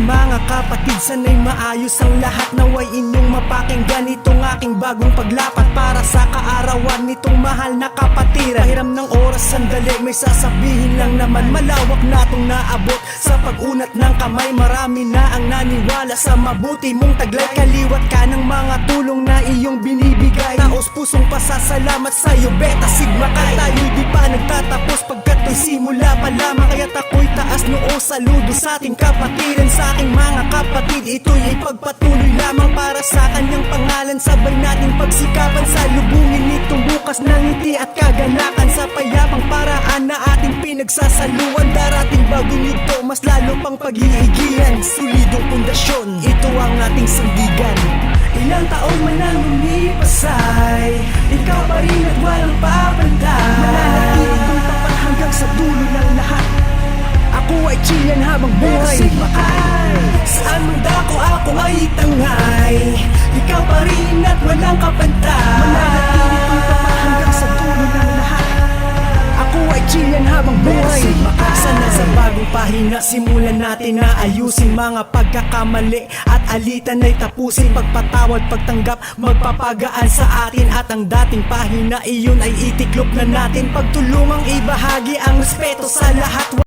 mga kapatid, sanay maayos ang lahat. Naway inyong mapakinggan itong aking bagong paglapat para sa kaarawan nitong mahal na kapatiran. Pahiram ng oras, sandali, may sasabihin lang naman. Malawak na itong naabot sa pag-unat ng kamay. Marami na ang naniwala sa mabuti mong taglay. Kaliwat ka ng mga tulong na iyong binibigay. Taos pusong pasasalamat sa'yo, Beta Sigma Chi. Tayo'y di pa nagtatapos pagkat to'y simula pa lamang. Kaya't ako'y taas noo, saludo sa ating kapatiran. Sa aking mga kapatid, ito'y ipagpatuloy lamang para sa kanyang pangalan. Sabay nating pagsikapan sa lubungin nitong bukas ng ngiti at kagalakan. Sa payapang paraan na ating pinagsasaluan, darating bagong yugto, mas lalo pang pag-iigihan. Solidong pundasyon, ito ang ating sandigan. Ilang taon man ang lumipas ay ikaw pa rin at walang papantay. Mananatili kong tapat hanggang sa dulo ng lahat. Ako ay chiyan habang buhay. Sigma Chi, saan man dako ako ay tangay. Ikaw pa rin at walang kapantay. Mananatili kong tapat hanggang sa dulo ng lahat. Ako ay chiyan habang buhay. Sigma Chi, sana sa bagong pahina simulan natin na ayusin mga pagkakamali at alitan ay tapusin. Pagpatawad, pagtanggap, magpapagaan sa atin. At ang dating pahina, iyon ay itiklop na natin. Pagtulungang ibahagi ang respeto sa lahat.